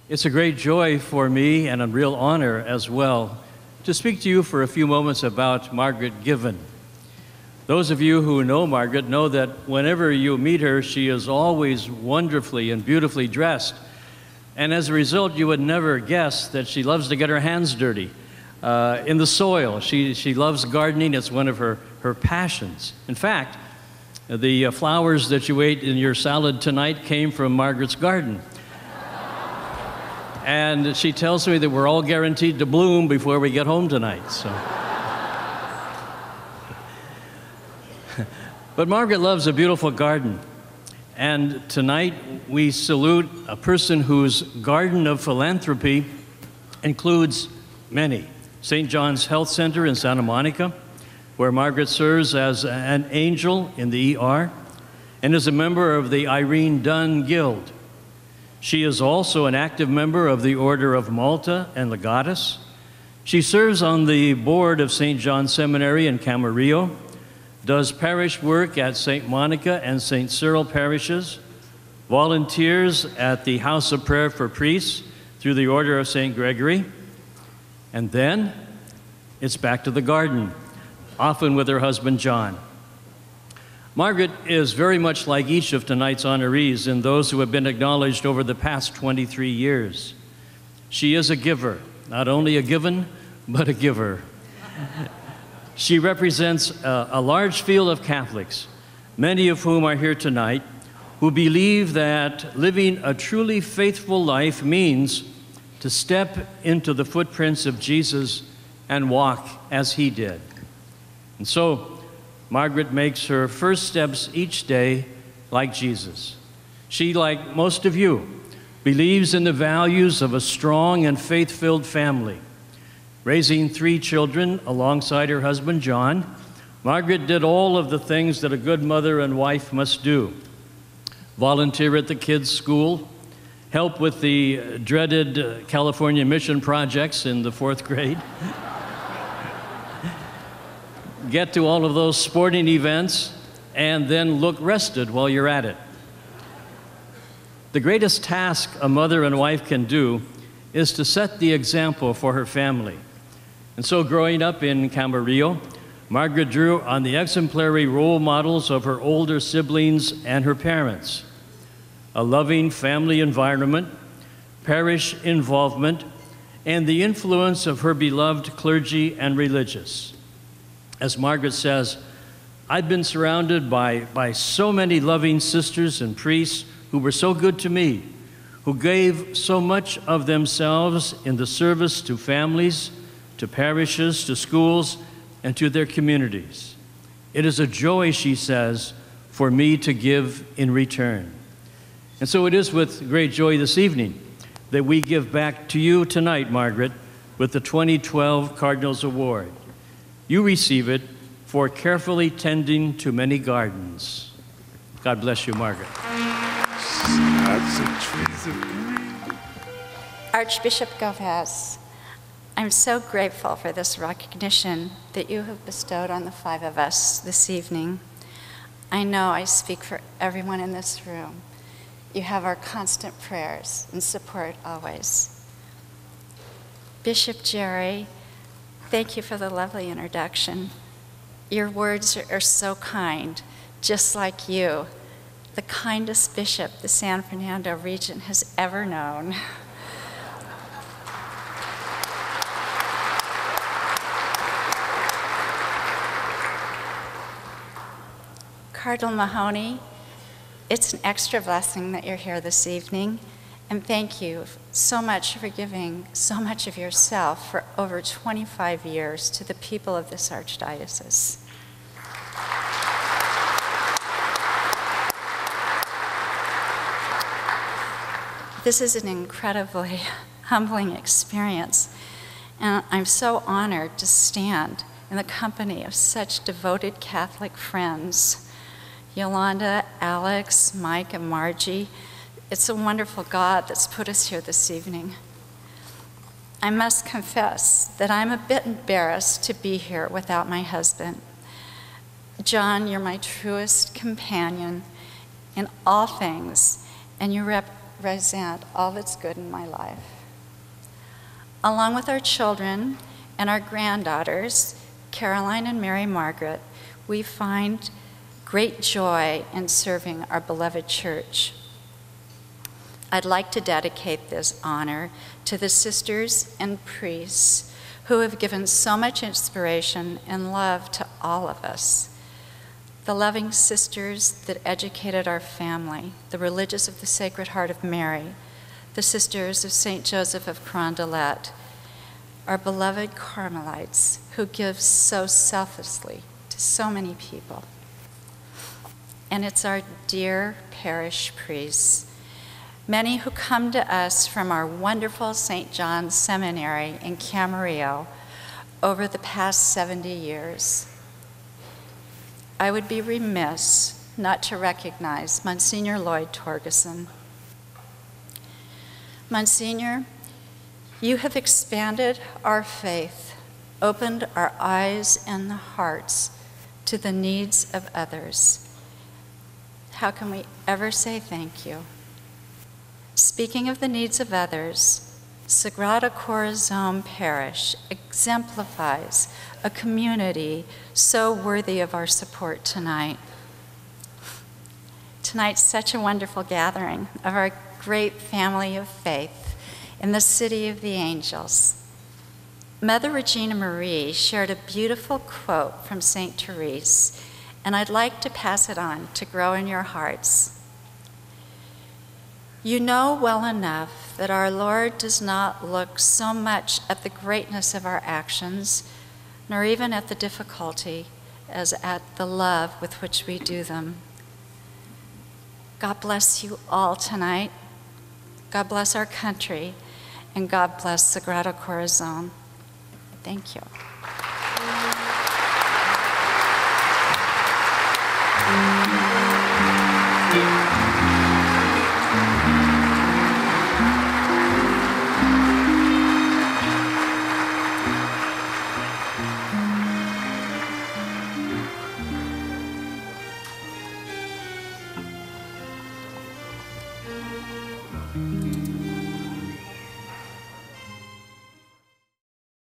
It's a great joy for me and a real honor as well to speak to you for a few moments about Margaret Given. Those of you who know Margaret know that whenever you meet her, she is always wonderfully and beautifully dressed. And as a result, you would never guess that she loves to get her hands dirty in the soil. She loves gardening. It's one of her passions. In fact, the flowers that you ate in your salad tonight came from Margaret's garden. And she tells me that we're all guaranteed to bloom before we get home tonight. So. But Margaret loves a beautiful garden. And tonight we salute a person whose garden of philanthropy includes many. St. John's Health Center in Santa Monica, where Margaret serves as an angel in the ER and is a member of the Irene Dunn Guild. She is also an active member of the Order of Malta and Legatus. She serves on the board of St. John Seminary in Camarillo, does parish work at St. Monica and St. Cyril parishes, volunteers at the House of Prayer for Priests through the Order of St. Gregory, and then it's back to the garden, often with her husband John. Margaret is very much like each of tonight's honorees and those who have been acknowledged over the past 23 years. She is a giver, not only a given, but a giver. She represents a large field of Catholics, many of whom are here tonight, who believe that living a truly faithful life means to step into the footprints of Jesus and walk as he did. And so, Margaret makes her first steps each day like Jesus. She, like most of you, believes in the values of a strong and faith-filled family. Raising 3 children alongside her husband, John, Margaret did all of the things that a good mother and wife must do. Volunteer at the kids' school, help with the dreaded California mission projects in the 4th grade, get to all of those sporting events, and then look rested while you're at it. The greatest task a mother and wife can do is to set the example for her family. And so growing up in Camarillo, Margaret drew on the exemplary role models of her older siblings and her parents. A loving family environment, parish involvement, and the influence of her beloved clergy and religious. As Margaret says, I've been surrounded by so many loving sisters and priests who were so good to me, who gave so much of themselves in the service to families, to parishes, to schools, and to their communities. It is a joy, she says, for me to give in return. And so it is with great joy this evening that we give back to you tonight, Margaret, with the 2012 Cardinal's Award. You receive it for carefully tending to many gardens. God bless you, Margaret. Archbishop Gomez, I'm so grateful for this recognition that you have bestowed on the 5 of us this evening. I know I speak for everyone in this room. You have our constant prayers and support always. Bishop Jerry, thank you for the lovely introduction. Your words are so kind, just like you, the kindest bishop the San Fernando region has ever known. Cardinal Mahoney, it's an extra blessing that you're here this evening, and thank you so much for giving so much of yourself for over 25 years to the people of this archdiocese. This is an incredibly humbling experience, and I'm so honored to stand in the company of such devoted Catholic friends. Yolanda, Alex, Mike, and Margie, it's a wonderful God that's put us here this evening. I must confess that I'm a bit embarrassed to be here without my husband. John, you're my truest companion in all things, and you represent all that's good in my life. Along with our children and our granddaughters, Caroline and Mary Margaret, we find great joy in serving our beloved church. I'd like to dedicate this honor to the sisters and priests who have given so much inspiration and love to all of us. The loving sisters that educated our family, the religious of the Sacred Heart of Mary, the sisters of St. Joseph of Carondelet, our beloved Carmelites who give so selflessly to so many people. And it's our dear parish priests, many who come to us from our wonderful St. John's Seminary in Camarillo over the past 70 years. I would be remiss not to recognize Monsignor Lloyd Torgeson. Monsignor, you have expanded our faith, opened our eyes and hearts to the needs of others. How can we ever say thank you? Speaking of the needs of others, Sagrada Corazon Parish exemplifies a community so worthy of our support tonight. Tonight's such a wonderful gathering of our great family of faith in the City of the Angels. Mother Regina Marie shared a beautiful quote from St. Therese, and I'd like to pass it on to grow in your hearts. You know well enough that our Lord does not look so much at the greatness of our actions, nor even at the difficulty, as at the love with which we do them. God bless you all tonight. God bless our country, and God bless Sagrada Corazon. Thank you.